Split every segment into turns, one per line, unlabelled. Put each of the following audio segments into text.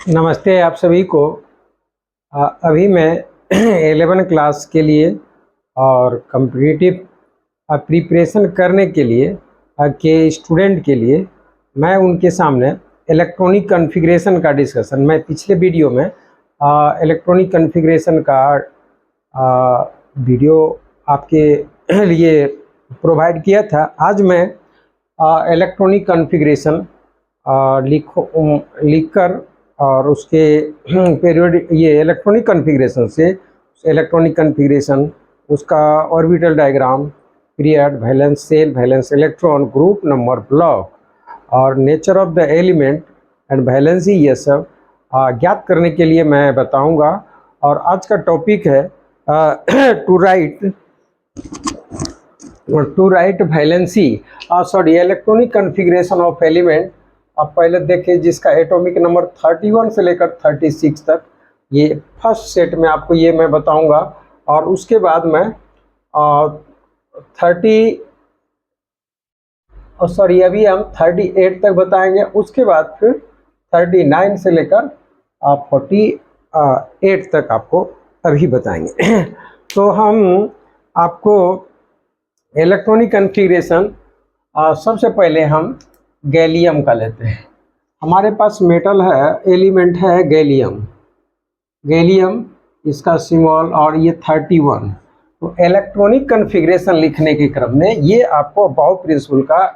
नमस्ते आप सभी को। अभी मैं 11 क्लास के लिए और कम्पिटिटिव प्रिपरेशन करने के लिए के स्टूडेंट के लिए मैं उनके सामने इलेक्ट्रॉनिक कॉन्फ़िगरेशन का डिस्कशन, मैं पिछले वीडियो में इलेक्ट्रॉनिक कॉन्फ़िगरेशन का वीडियो आपके लिए प्रोवाइड किया था। आज मैं इलेक्ट्रॉनिक कॉन्फ़िगरेशन लिखकर और उसके पीरियड ये इलेक्ट्रॉनिक कॉन्फ़िगरेशन उसका orbital diagram, period, valence shell, valence electron, group number, block और nature of the element and valency, ये सब ज्ञात करने के लिए मैं बताऊंगा। और आज का टॉपिक है to write valency electronic configuration of element. आप पहले देखिए जिसका एटॉमिक नंबर 31 से लेकर 36 तक, ये फर्स्ट सेट में आपको ये मैं बताऊंगा। और उसके बाद मैं अभी हम 38 तक बताएंगे। उसके बाद फिर 39 से लेकर 48 तक आपको अभी बताएंगे। तो हम आपको इलेक्ट्रॉनिक कॉन्फ़िगरेशन सबसे पहले हम गैलियम का लेते हैं। हमारे पास मेटल है, एलिमेंट है गैलियम इसका सिंबल, और ये 31। तो इलेक्ट्रॉनिक कॉन्फ़िगरेशन लिखने के क्रम में ये आपको अबाव प्रिंसिपल का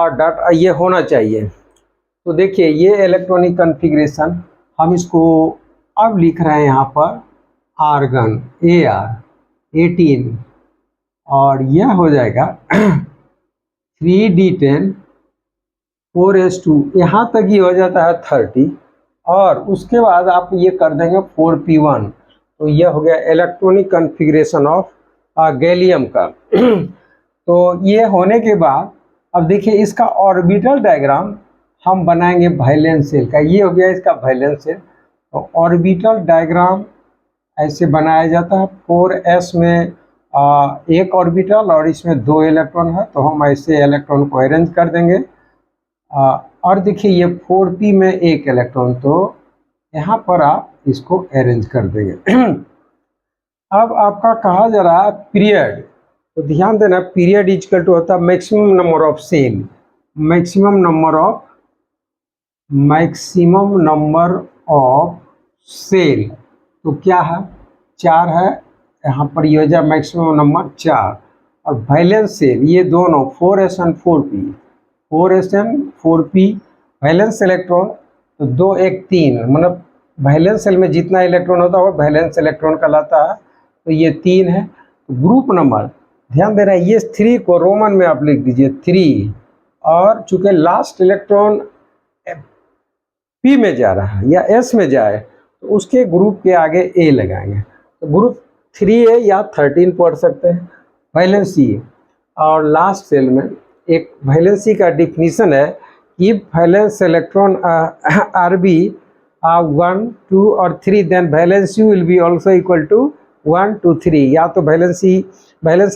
डाटा ये होना चाहिए। तो देखिए ये इलेक्ट्रॉनिक कॉन्फ़िगरेशन हम इसको अब लिख रहे हैं यहाँ पर आर्गन Ar18, और यह हो जाएगा 3d10 4s2, यहाँ तक ही हो जाता है 30। और उसके बाद आप ये कर देंगे 4p1। तो यह हो गया इलेक्ट्रॉनिक कॉन्फ़िगरेशन ऑफ गैलियम का। तो ये होने के बाद अब देखिए इसका ऑर्बिटल डायग्राम हम बनाएंगे वैलेंस सेल का। ये हो गया इसका वैलेंस सेल। तो ऑर्बिटल डायग्राम ऐसे बनाया जाता है। 4s में एक ऑर्बिटल और इसमें 2 इलेक्ट्रॉन है, तो हम ऐसे इलेक्ट्रॉन को अरेंज कर देंगे। और देखिए ये 4p में एक इलेक्ट्रॉन, तो यहाँ पर आप इसको अरेंज कर देंगे। अब आपका कहा जा रहा है पीरियड, तो ध्यान देना पीरियड इक्वल टू होता है maximum number of shell, maximum number of shell. तो क्या है, 4 है, यहाँ पर ये हो जाए मैक्सिमम नंबर 4। और वैलेंस सेल ये दोनों 4s and 4p, 4s and 4p valence electron, तो 2 1 3, मतलब वैलेंस सेल में जितना इलेक्ट्रॉन होता है वो वैलेंस इलेक्ट्रॉन कहलाता है। तो ये 3 है। तो ग्रुप नंबर ध्यान देना, ये 3 को रोमन में आप लिख दीजिए 3, और चूंकि लास्ट इलेक्ट्रॉन p में जा रहा है या s में जाए तो उसके ग्रुप के आगे a लगाएंगे। तो ग्रुप 3a या 13 पढ़ सकते हैं वैलेंसी। और लास्ट सेल में एक वैलेंसी का डिफिनीशन है कि वैलेंस इलेक्ट्रॉन Rb 1 2 और 3, then valency will be also equal to 1 2 3। या तो वैलेंस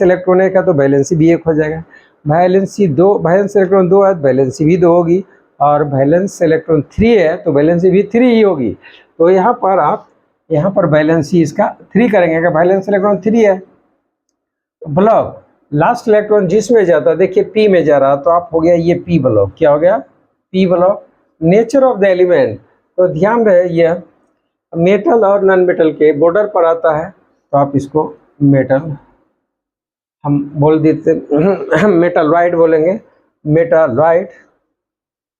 इलेक्ट्रॉन एक है तो वैलेंसी भी 1 हो जाएगा। वैलेंस इलेक्ट्रॉन 2 है तो वैलेंसी भी 2 होगी, और वैलेंस इलेक्ट्रॉन 3 है तो वैलेंसी भी 3 ही होगी। तो यहाँ पर आप वैलेंसी इसका 3 करेंगे कि वैलेंस इलेक्ट्रॉन 3 है। ब्लॉक लास्ट इलेक्ट्रॉन जिसमें जाता है, देखिए p में जा रहा, तो आप हो गया ये p ब्लॉक। क्या हो गया, p block. Nature of the element, तो ध्यान रहे यह मेटल और नॉन मेटल के बॉर्डर पर आता है, तो आप इसको मेटल हम बोल देते, मेटल राइट बोलेंगे, मेटल राइट।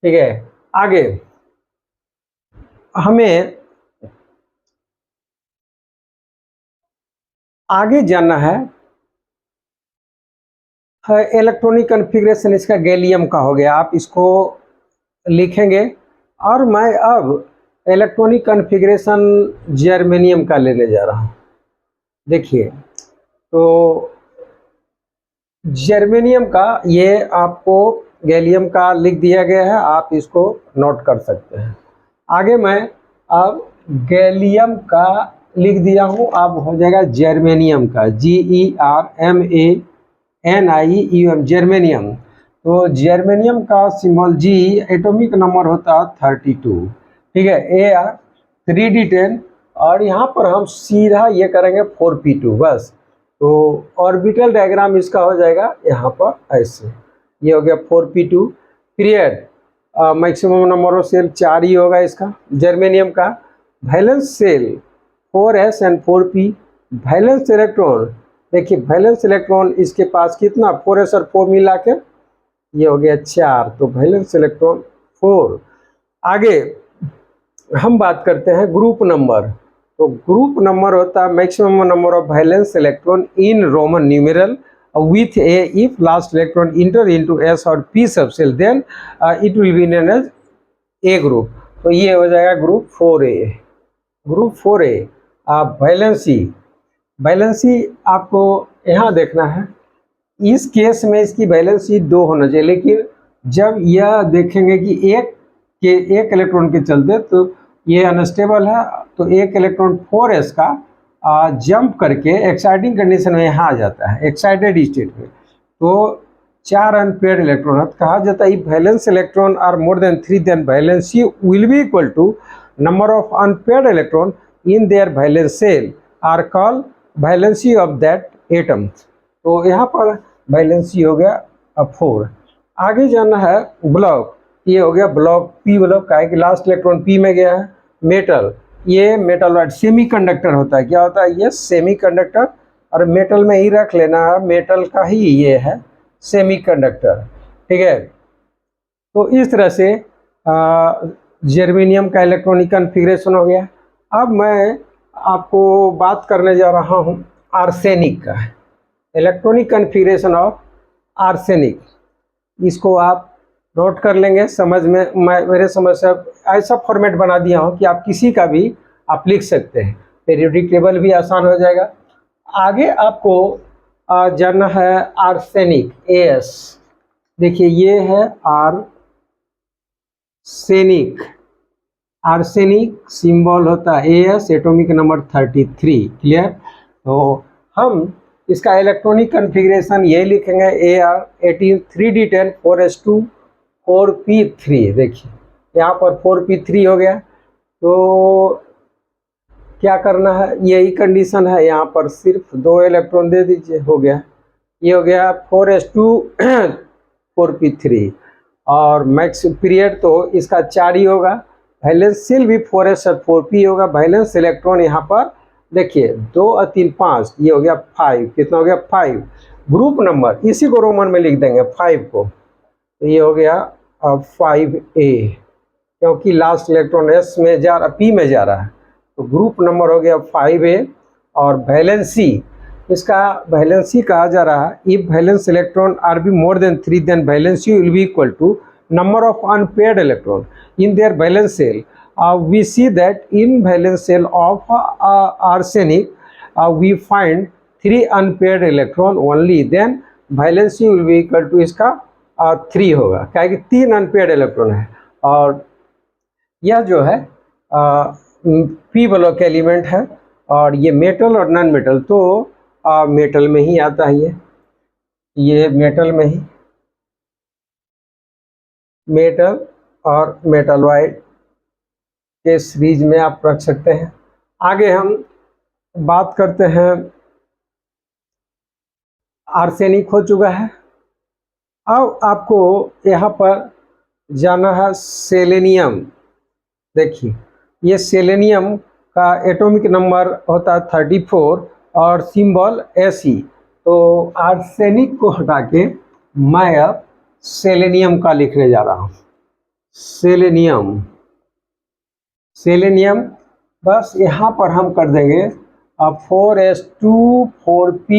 ठीक है, आगे हमें आगे जाना है। इलेक्ट्रॉनिक कॉन्फ़िगरेशन इसका गैलियम का हो गया, आप इसको लिखेंगे। और मैं अब इलेक्ट्रॉनिक कॉन्फ़िगरेशन जर्मेनियम का लेने जा रहा हूँ। देखिए तो जर्मेनियम का ये आपको गैलियम का लिख दिया गया है, आप इसको नोट कर सकते हैं। आगे मैं अब गैलियम का लिख दिया हूँ, अब हो जाएगा जर्मेनियम का, GERMANIUM, जर्मेनियम। तो जर्मेनियम का सिंबल G, एटॉमिक नंबर होता है 32। ठीक है, Ar3d10, और यहाँ पर हम सीधा ये करेंगे 4p2 बस। तो ऑर्बिटल डायग्राम इसका हो जाएगा यहाँ पर ऐसे, ये हो गया 4p2। Period maximum number of shell 4 ही होगा इसका जर्मेनियम का। Valence shell 4s and 4p। Valence electron, देखिए वैलेंस इलेक्ट्रॉन इसके पास कितना, 4s और 4 मिला के ये हो गया 4, तो वैलेंस इलेक्ट्रॉन 4। आगे हम बात करते हैं ग्रुप नंबर। तो ग्रुप नंबर होता है maximum number of valence electron in Roman numeral with a if last electron enter into s or p subshell then it will be known as a group। तो ये हो जाएगा group 4a। Group 4a आप valency आपको यहाँ देखना है। इस केस में इसकी वैलेंसी 2 होना चाहिए, लेकिन जब यह देखेंगे कि एक इलेक्ट्रॉन के चलते तो ये अनस्टेबल है, तो एक इलेक्ट्रॉन 4s का जंप करके एक्साइटिंग कंडीशन में यहाँ आ जाता है, एक्साइटेड स्टेट में। तो 4 अनपेयर्ड इलेक्ट्रॉन कहा जाता है if valence electron are more than 3 then valency will be equal to number of unpaired electron in their valence shell are called valency of that atom. तो यहाँ पर वैलेंसी हो गया 4। आगे जाना है ब्लॉक, ये हो गया ब्लॉक पी ब्लॉक का है कि लास्ट इलेक्ट्रॉन पी में गया है। मेटल, ये मेटल वाइट सेमीकंडक्टर होता है, क्या होता है ये सेमीकंडक्टर, और मेटल में ही रख लेना है, मेटल का ही ये है सेमीकंडक्टर। ठीक है, तो इस तरह से जर्मेनियम का इलेक्ट्रॉनिक कन्फिग्रेशन हो गया। अब मैं आपको बात करने जा रहा हूँ आर्सेनिक का, इलेक्ट्रॉनिक कन्फिग्रेशन ऑफ आर्सेनिक। इसको आप नोट कर लेंगे समझ में। मेरे समझ से ऐसा फॉर्मेट बना दिया हूँ कि आप किसी का भी आप लिख सकते हैं, पीरियोडिक टेबल भी आसान हो जाएगा। आगे आपको जानना है आर्सेनिक, AS। देखिए ये है आर्सेनिक, आर्सेनिक सिंबल होता है AS, एटॉमिक नंबर 33। क्लियर? तो हम इसका इलेक्ट्रॉनिक कन्फिग्रेशन ये लिखेंगे Ar18 3d10 4s2 4p3। देखिए यहाँ पर 4p3 हो गया, तो क्या करना है, यही कंडीशन है, यहाँ पर सिर्फ 2 इलेक्ट्रॉन दे दीजिए, हो गया। ये हो गया 4s2 4p3, और मैक्स पीरियड तो इसका 4 ही होगा। वैलेंस सेल भी 4s और 4p होगा। वैलेंस इलेक्ट्रॉन यहाँ पर देखिए 2 और 3 5, ये हो गया 5। कितना हो गया 5। ग्रुप नंबर इसी को रोमन में लिख देंगे 5 को, तो ये हो गया 5a, क्योंकि लास्ट इलेक्ट्रॉन s में जा रहा, p में जा रहा है, तो ग्रुप नंबर हो गया 5a। और वैलेंसी, इसका वैलेंसी कहा जा रहा है if valence electron are be more than 3 then valency will be equal to number of unpaired electron in their valence shell. We see that in valence shell of arsenic we find 3 unpaired electron only, then valency will be equal to इसका 3 होगा, क्या कि 3 unpaired electron है। और यह जो है P block element है, और ये मेटल और नॉन मेटल, तो मेटल में ही आता है, ये मेटल में ही, मेटल और मेटल वाइट के सीरीज में आप रख सकते हैं। आगे हम बात करते हैं, आर्सेनिक हो चुका है। अब आपको यहाँ पर जाना है सेलेनियम। देखिए ये सेलेनियम का एटॉमिक नंबर होता है 34 और सिंबल Fe। तो आर्सेनिक को हटा के मैं अब सेलेनियम का लिखने जा रहा हूँ। सेलेनियम, सेलेनियम बस यहाँ पर हम कर देंगे 4s2 4p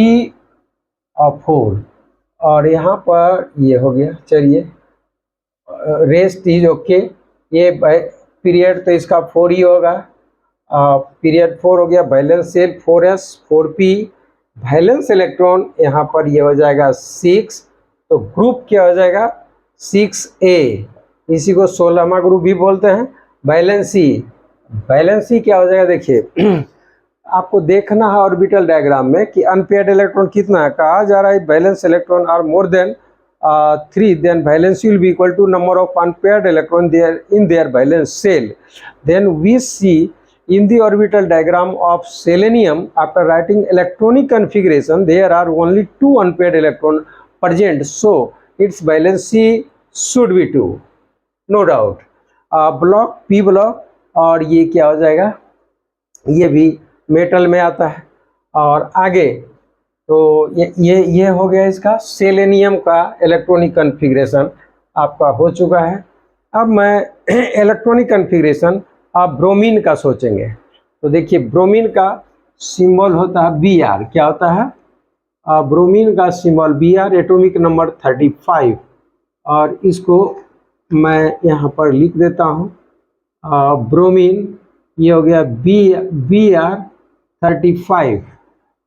और 4, और यहाँ पर ये हो गया। चलिए रेस्ट इज ओके। ये पीरियड तो इसका 4 ही होगा, पीरियड 4 हो गया। Valence shell 4s 4p, valence electron यहाँ पर ये हो जाएगा 6, तो ग्रुप क्या हो जाएगा 6a, इसी को 16वां ग्रुप भी बोलते हैं। वैलेंसी, वैलेंसी क्या हो जाएगा, देखिए आपको देखना है ऑर्बिटल डायग्राम में कि अनपेयर्ड इलेक्ट्रॉन कितना है। कहा जा रहा है valence electron are more than 3, then valency will be equal to number of unpaired electron there in their valence shell. Then we see in the orbital diagram of selenium, after writing electronic configuration, there are only 2 unpaired electron present, so its valency should be 2, no doubt. Block P block, और ये क्या हो जाएगा, ये भी metal में आता है। और आगे तो ये हो गया इसका सेलेनियम का इलेक्ट्रॉनिक कन्फिग्रेशन आपका हो चुका है। अब मैं इलेक्ट्रॉनिक कन्फिग्रेशन आप ब्रोमीन का सोचेंगे, तो देखिए ब्रोमीन का सिंबल होता है Br। क्या होता है, ब्रोमीन का सिंबल Br, एटॉमिक नंबर 35, और इसको मैं यहाँ पर लिख देता हूँ। ब्रोमीन ये हो गया Br 35।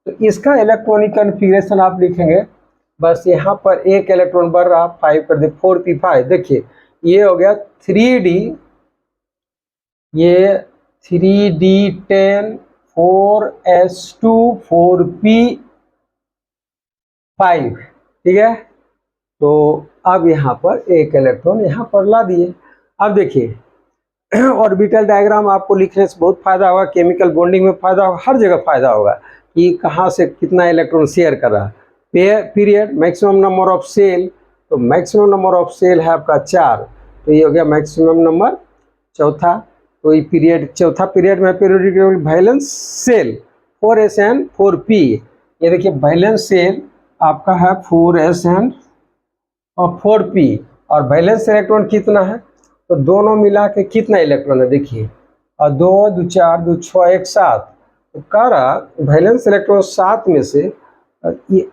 तो इसका इलेक्ट्रॉनिक कन्फिग्रेशन आप लिखेंगे, बस यहाँ पर एक इलेक्ट्रॉन बढ़ रहा, 5 कर दे 4p5। देखिए ये हो गया 3d, ये 3d10 4s2 4p5, ठीक है। तो अब यहाँ पर एक इलेक्ट्रॉन यहाँ पर ला दिए। अब देखिए ऑर्बिटल डायग्राम आपको लिखने से बहुत फायदा होगा, केमिकल बॉन्डिंग में फायदा होगा, हर जगह फायदा होगा कि कहाँ से कितना इलेक्ट्रॉन शेयर कर रहा है। Period, maximum number of shell, तो मैक्सिमम नंबर ऑफ सेल है आपका 4, तो ये हो गया मैक्सिमम नंबर चौथा। तो ये पीरियड, चौथा पीरियड में periodic table valence shell 4sn 4p। ये देखिए वैलेंस सेल आपका है 4sn और 4p, और वैलेंस इलेक्ट्रॉन कितना है, तो दोनों मिला के कितना इलेक्ट्रॉन है देखिए, और 2 2 4 2 6 1 7, तो कह रहा वैलेंस इलेक्ट्रॉन 7 में से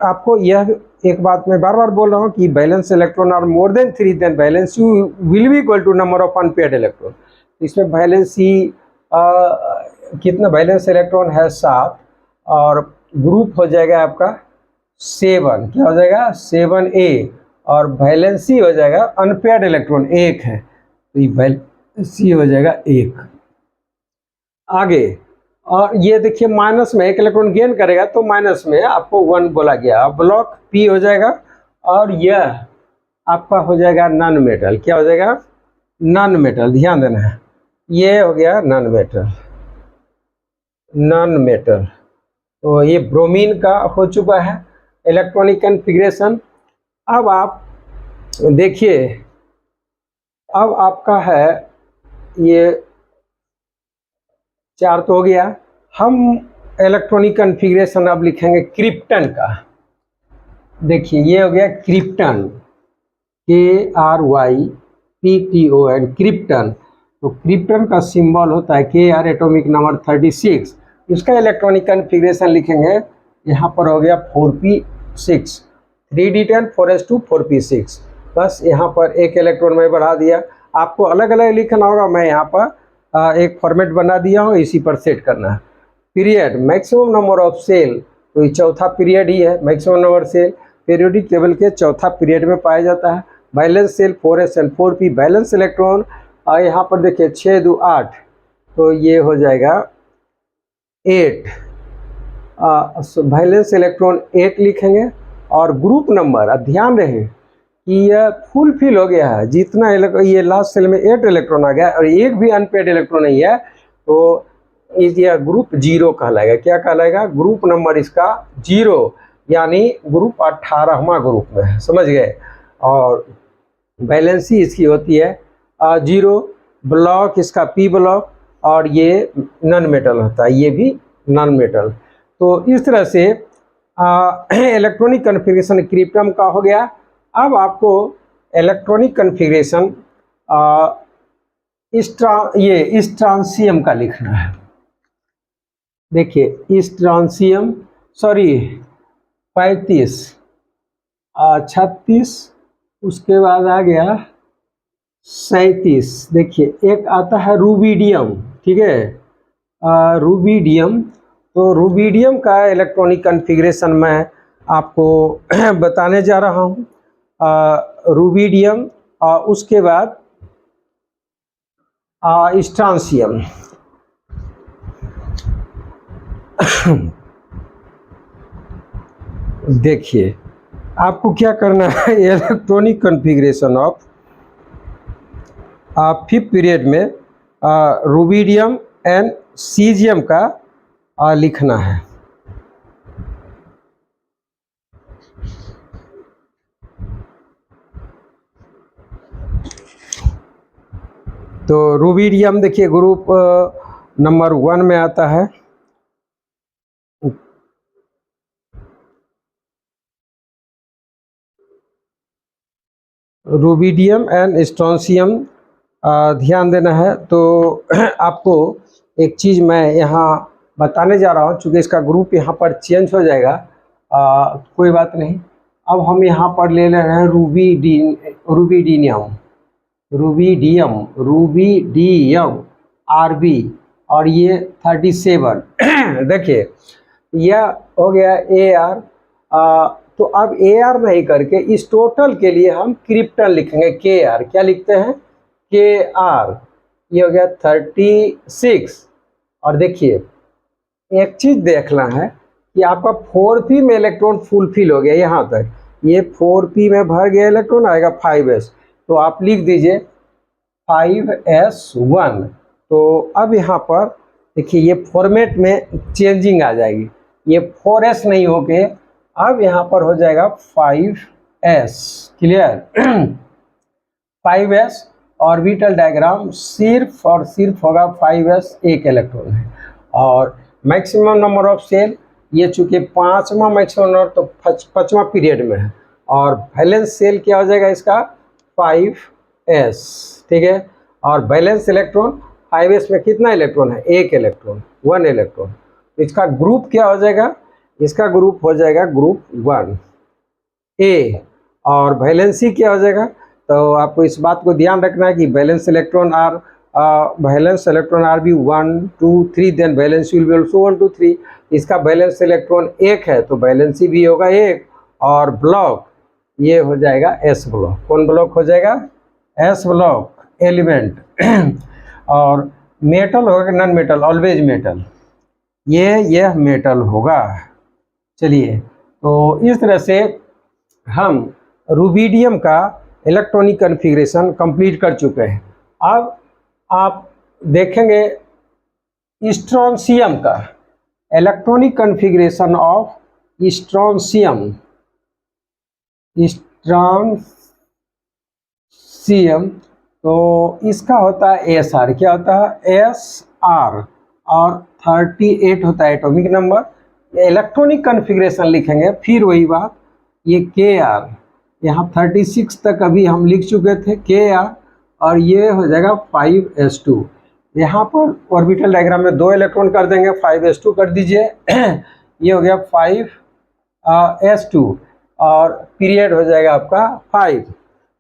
आपको यह एक बात मैं बार बार बोल रहा हूँ कि valence electron are more than 3, then valence you will be equal to number of unpaired electron. इसमें वैलेंसी कितना, वैलेंस इलेक्ट्रॉन है 7, और ग्रुप हो जाएगा आपका 7, क्या हो जाएगा 7a, और वैलेंसी हो जाएगा अनपेयर्ड इलेक्ट्रॉन 1 है, तो ये वैलेंसी हो जाएगा 1। आगे और ये देखिए माइनस में एक इलेक्ट्रॉन गेन करेगा तो माइनस में आपको 1 बोला गया। ब्लॉक P हो जाएगा, और यह आपका हो जाएगा नॉन मेटल। क्या हो जाएगा, नॉन मेटल, ध्यान देना है, ये हो गया नॉन मेटल, नॉन मेटल। तो ये ब्रोमीन का हो चुका है इलेक्ट्रॉनिक कन्फिग्रेशन। अब आप देखिए, अब आपका है ये 4 तो हो गया। हम इलेक्ट्रॉनिक कन्फिग्रेशन अब लिखेंगे क्रिप्टन का। देखिए ये हो गया क्रिप्टन, KRYPTON, क्रिप्टन। तो क्रिप्टन का सिंबल होता है Kr, एटॉमिक नंबर 36। इसका इलेक्ट्रॉनिक कन्फिग्रेशन लिखेंगे, यहाँ पर हो गया 4p6, 3d10 4s2 4p6। बस यहाँ पर एक इलेक्ट्रॉन में बढ़ा दिया। आपको अलग अलग लिखना होगा, मैं यहाँ पर एक फॉर्मेट बना दिया हूँ, इसी पर सेट करना है। Period, maximum number of shell, तो ये चौथा पीरियड ही है। Maximum number shell periodic table के चौथा पीरियड में पाया जाता है। Valence shell 4sn 4p, valence electron यहाँ पर देखिए 6 2 8, तो ये हो जाएगा 8। वैलेंस इलेक्ट्रॉन 8 लिखेंगे, और ग्रुप नंबर ध्यान रहे कि यह फुलफिल हो गया है। जितना ये लास्ट सेल में 8 इलेक्ट्रॉन आ गया और एक भी अनपेड इलेक्ट्रॉन नहीं है, तो यह ग्रुप 0 कहलाएगा। क्या कहलाएगा, ग्रुप नंबर इसका 0, यानी ग्रुप 18वां ग्रुप में है, समझ गए। और वैलेंसी इसकी होती है 0, ब्लॉक इसका P ब्लॉक, और ये नॉन मेटल होता है, ये भी नॉन मेटल। तो इस तरह से इलेक्ट्रॉनिक कन्फिग्रेशन क्रिप्टन का हो गया। अब आपको इलेक्ट्रॉनिक कन्फिग्रेशन स्ट्रांसियम का लिखना है। देखिए स्ट्रांसियम, सॉरी 35 36, उसके बाद आ गया 37। देखिए एक आता है रूबिडियम, ठीक है, रूबिडियम। तो रूबिडियम का इलेक्ट्रॉनिक कन्फिग्रेशन मैं आपको बताने जा रहा हूँ। रूबिडियम, उसके बाद स्ट्रांसियम। देखिए आपको क्या करना है, electronic configuration of fifth period में रूबिडियम एंड सीजियम का लिखना है। तो रूबिडियम देखिए ग्रुप नंबर 1 में आता है। रूबिडियम एंड स्ट्रोंशियम ध्यान देना है। तो आपको एक चीज़ मैं यहाँ बताने जा रहा हूँ, चूँकि इसका ग्रुप यहाँ पर चेंज हो जाएगा, कोई बात नहीं। अब हम यहाँ पर ले ले रहे हैं रूबिडियम आरबी, और ये 37 देखिए यह हो गया AR। तो अब AR नहीं करके इस टोटल के लिए हम क्रिप्टन लिखेंगे KR। क्या लिखते हैं? KR। ये हो गया 36। और देखिए एक चीज देखना है कि आपका 4p में इलेक्ट्रॉन फुलफिल हो गया यहाँ तक, ये 4p में भर गया इलेक्ट्रॉन, आएगा 5s। तो आप लिख दीजिए 5s1। तो अब यहाँ पर देखिए ये फॉर्मेट में चेंजिंग आ जाएगी, ये 4s नहीं होके अब यहाँ पर हो जाएगा 5s। Clear? 5s orbital diagram सिर्फ और सिर्फ होगा 5s, एक इलेक्ट्रॉन है। और मैक्सिमम नंबर ऑफ सेल, ये चूंकि 5वां मैक्सिमम नंबर तो 5वां पीरियड में है, और बैलेंस सेल क्या हो जाएगा इसका 5s। ठीक है? और बैलेंस इलेक्ट्रॉन 5s में कितना इलेक्ट्रॉन है? एक इलेक्ट्रॉन, 1 इलेक्ट्रॉन। इसका ग्रुप क्या हो जाएगा? इसका ग्रुप हो जाएगा ग्रुप 1A। और वैलेंसी क्या हो जाएगा? तो आपको इस बात को ध्यान रखना है कि बैलेंस इलेक्ट्रॉन आर भी 1 2 3, then valency will be also 1 2 3। इसका बैलेंस इलेक्ट्रॉन 1 है तो वैलेंसी भी होगा 1। और ब्लॉक ये हो जाएगा S ब्लॉक। कौन ब्लॉक हो जाएगा? S block element. और मेटल होगा नॉन मेटल? Always metal. यह मेटल होगा। चलिए, तो इस तरह से हम रूबिडियम का इलेक्ट्रॉनिक कॉन्फ़िगरेशन कंप्लीट कर चुके हैं। अब आप देखेंगे स्ट्रोंशियम का इलेक्ट्रॉनिक कॉन्फ़िगरेशन ऑफ स्ट्रोंशियम। तो इसका होता है SR। क्या होता है? SR। और 38 होता है एटॉमिक नंबर। इलेक्ट्रॉनिक कॉन्फ़िगरेशन लिखेंगे, फिर वही बात, ये KR यहाँ 36 तक अभी हम लिख चुके थे KR, और ये हो जाएगा 5s2। यहाँ पर ऑर्बिटल डायग्राम में 2 इलेक्ट्रॉन कर देंगे, 5s2 कर दीजिए। ये हो गया 5s2, और पीरियड हो जाएगा आपका 5।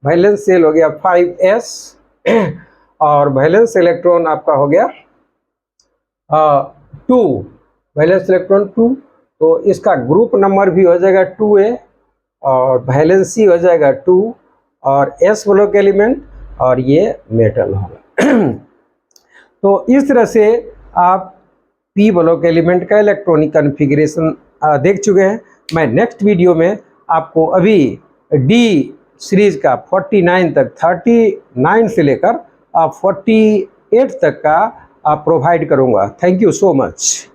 वैलेंस सेल हो गया 5s, और वैलेंस इलेक्ट्रॉन आपका हो गया 2, वैलेंस इलेक्ट्रॉन 2। तो इसका ग्रुप नंबर भी हो जाएगा 2A, और वैलेंसी हो जाएगा 2, और S ब्लॉक एलिमेंट, और ये मेटल होगा। तो इस तरह से आप P ब्लॉक एलिमेंट का इलेक्ट्रॉनिक कॉन्फ़िगरेशन देख चुके हैं। मैं नेक्स्ट वीडियो में आपको अभी D सीरीज का 49 तक, 39 से लेकर 48 तक का प्रोवाइड करूँगा। Thank you so much.